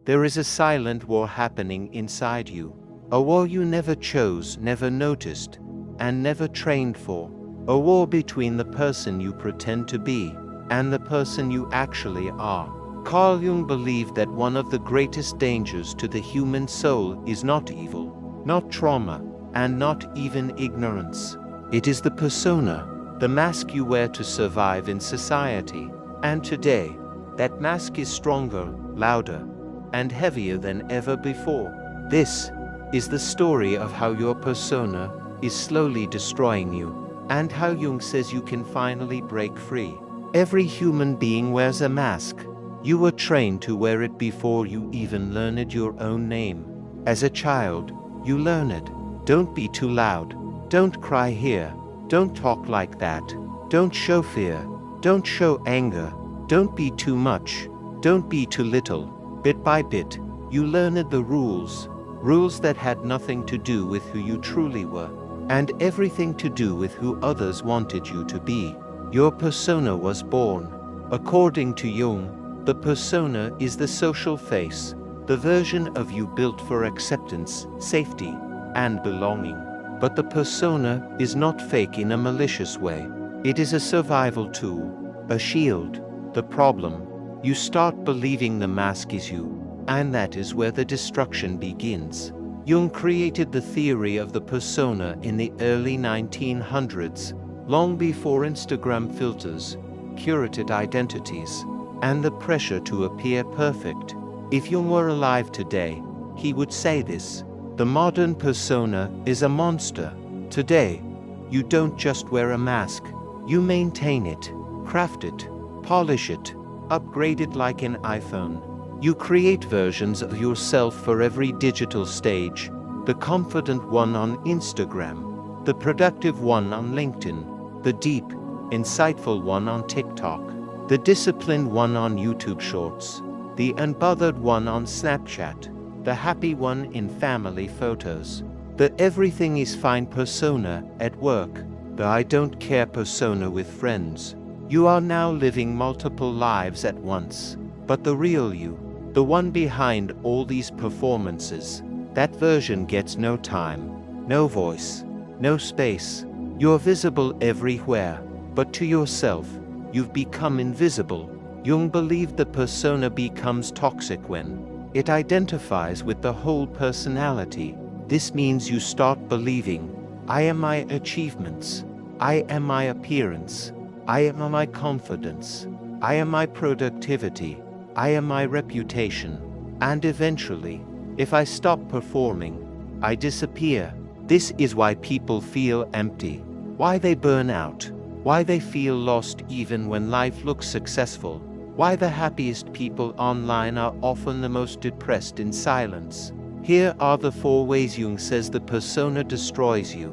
There is a silent war happening inside you. A war you never chose, never noticed, and never trained for. A war between the person you pretend to be and the person you actually are. Carl Jung believed that one of the greatest dangers to the human soul is not evil, not trauma, and not even ignorance. It is the persona, the mask you wear to survive in society. And today, that mask is stronger, louder, and heavier than ever before. This is the story of how your persona is slowly destroying you, and how Jung says you can finally break free. Every human being wears a mask. You were trained to wear it before you even learned your own name. As a child, you learn it. Don't be too loud. Don't cry here. Don't talk like that. Don't show fear. Don't show anger. Don't be too much. Don't be too little. Bit by bit, you learned the rules. Rules that had nothing to do with who you truly were, and everything to do with who others wanted you to be. Your persona was born. According to Jung, the persona is the social face, the version of you built for acceptance, safety, and belonging. But the persona is not fake in a malicious way. It is a survival tool, a shield. The problem: you start believing the mask is you, and that is where the destruction begins. Jung created the theory of the persona in the early 1900s, long before Instagram filters, curated identities, and the pressure to appear perfect. If Jung were alive today, he would say this: the modern persona is a monster. Today, you don't just wear a mask, you maintain it, craft it, polish it, upgrade it like an iPhone. You create versions of yourself for every digital stage: the confident one on Instagram, the productive one on LinkedIn, the deep, insightful one on TikTok, the disciplined one on YouTube Shorts, the unbothered one on Snapchat, the happy one in family photos, the everything is fine persona at work, the I don't care persona with friends. You are now living multiple lives at once. But the real you, the one behind all these performances, that version gets no time, no voice, no space. You're visible everywhere, but to yourself, you've become invisible. Jung believed the persona becomes toxic when it identifies with the whole personality. This means you start believing, I am my achievements, I am my appearance, I am my confidence, I am my productivity, I am my reputation. And eventually, if I stop performing, I disappear. This is why people feel empty, why they burn out, why they feel lost even when life looks successful, why the happiest people online are often the most depressed in silence. Here are the 4 ways Jung says the persona destroys you.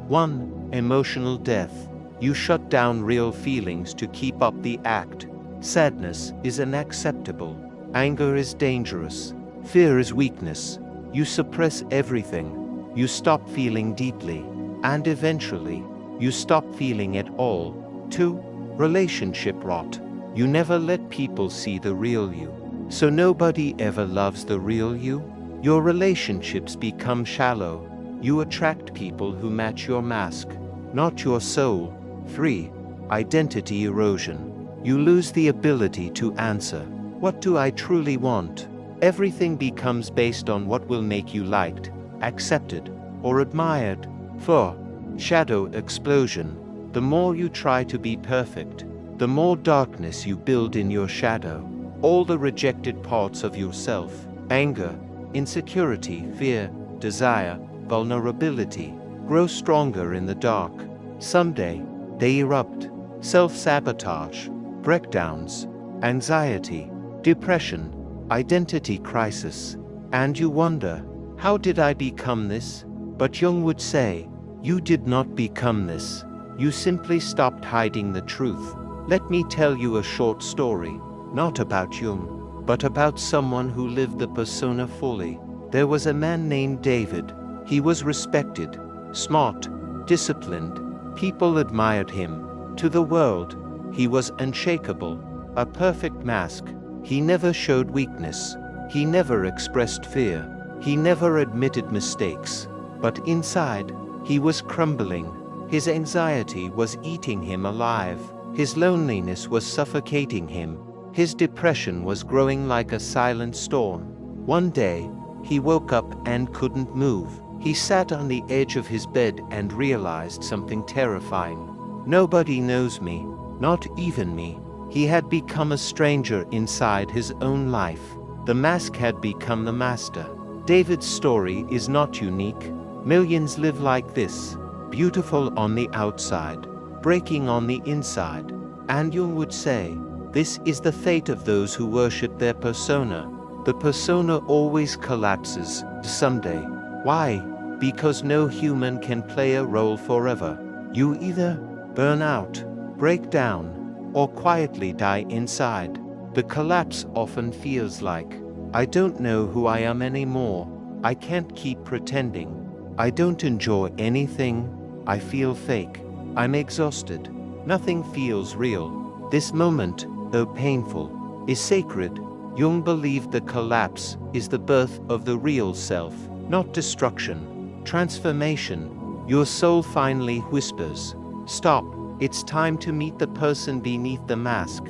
1. Emotional death. You shut down real feelings to keep up the act. Sadness is unacceptable. Anger is dangerous. Fear is weakness. You suppress everything. You stop feeling deeply. And eventually, you stop feeling at all. 2. Relationship rot. You never let people see the real you. So nobody ever loves the real you. Your relationships become shallow. You attract people who match your mask, not your soul. 3. Identity erosion. You lose the ability to answer, what do I truly want? Everything becomes based on what will make you liked, accepted, or admired. 4. Shadow explosion. The more you try to be perfect, the more darkness you build in your shadow. All the rejected parts of yourself, anger, insecurity, fear, desire, vulnerability, grow stronger in the dark. Someday, they erupt. Self-sabotage, breakdowns, anxiety, depression, identity crisis. And you wonder, how did I become this? But Jung would say, you did not become this. You simply stopped hiding the truth. Let me tell you a short story, not about Jung, but about someone who lived the persona fully. There was a man named David. He was respected, smart, disciplined. People admired him. To the world, he was unshakable, a perfect mask. He never showed weakness. He never expressed fear. He never admitted mistakes. But inside, he was crumbling. His anxiety was eating him alive. His loneliness was suffocating him. His depression was growing like a silent storm. One day, he woke up and couldn't move. He sat on the edge of his bed and realized something terrifying. Nobody knows me, not even me. He had become a stranger inside his own life. The mask had become the master. David's story is not unique. Millions live like this, beautiful on the outside, breaking on the inside. And Jung would say, this is the fate of those who worship their persona. The persona always collapses, someday. Why? Because no human can play a role forever. You either burn out, break down, or quietly die inside. The collapse often feels like, I don't know who I am anymore. I can't keep pretending. I don't enjoy anything. I feel fake. I'm exhausted. Nothing feels real. This moment, though painful, is sacred. Jung believed the collapse is the birth of the real self, not destruction, transformation. Your soul finally whispers, stop, it's time to meet the person beneath the mask.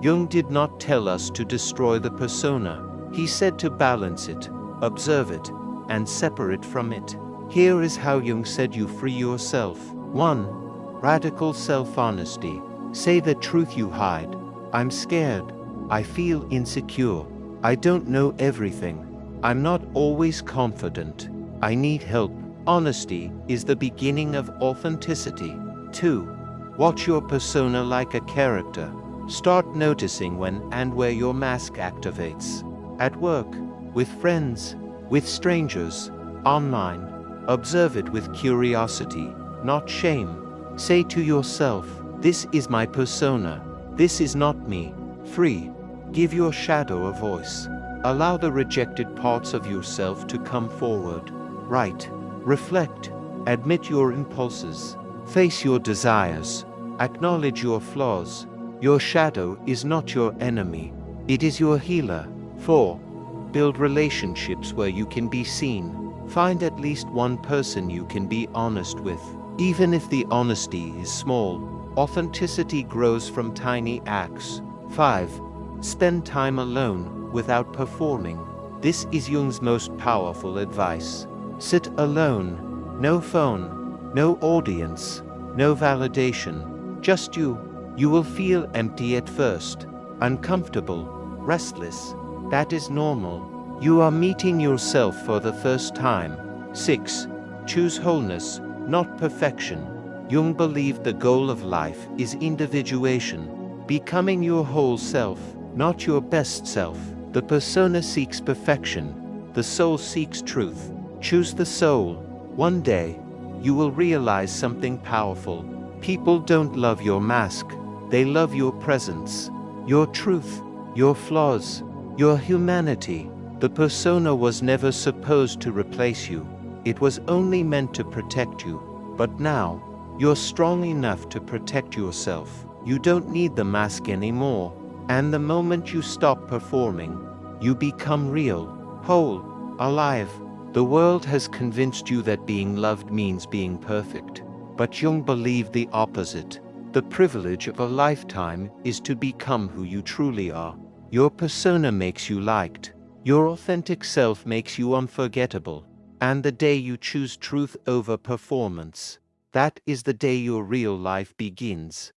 Jung did not tell us to destroy the persona. He said to balance it, observe it, and separate from it. Here is how Jung said you free yourself. 1. Radical self-honesty. Say the truth you hide. I'm scared. I feel insecure. I don't know everything. I'm not always confident. I need help. Honesty is the beginning of authenticity. 2. Watch your persona like a character. Start noticing when and where your mask activates. At work, with friends, with strangers, online. Observe it with curiosity, not shame. Say to yourself, this is my persona. This is not me. Free. Give your shadow a voice. Allow the rejected parts of yourself to come forward. Write. Reflect. Admit your impulses. Face your desires. Acknowledge your flaws. Your shadow is not your enemy. It is your healer. 4. Build relationships where you can be seen. Find at least one person you can be honest with. Even if the honesty is small, authenticity grows from tiny acts. 5. Spend time alone without performing. This is Jung's most powerful advice. Sit alone. No phone. No audience. No validation. Just you. You will feel empty at first. Uncomfortable. Restless. That is normal. You are meeting yourself for the first time. 6. Choose wholeness, not perfection. Jung believed the goal of life is individuation, becoming your whole self, not your best self. The persona seeks perfection. The soul seeks truth. Choose the soul. One day, you will realize something powerful. People don't love your mask. They love your presence, your truth, your flaws, your humanity. The persona was never supposed to replace you. It was only meant to protect you. But now, you're strong enough to protect yourself. You don't need the mask anymore. And the moment you stop performing, you become real, whole, alive. The world has convinced you that being loved means being perfect. But Jung believed the opposite. The privilege of a lifetime is to become who you truly are. Your persona makes you liked. Your authentic self makes you unforgettable. And the day you choose truth over performance, that is the day your real life begins.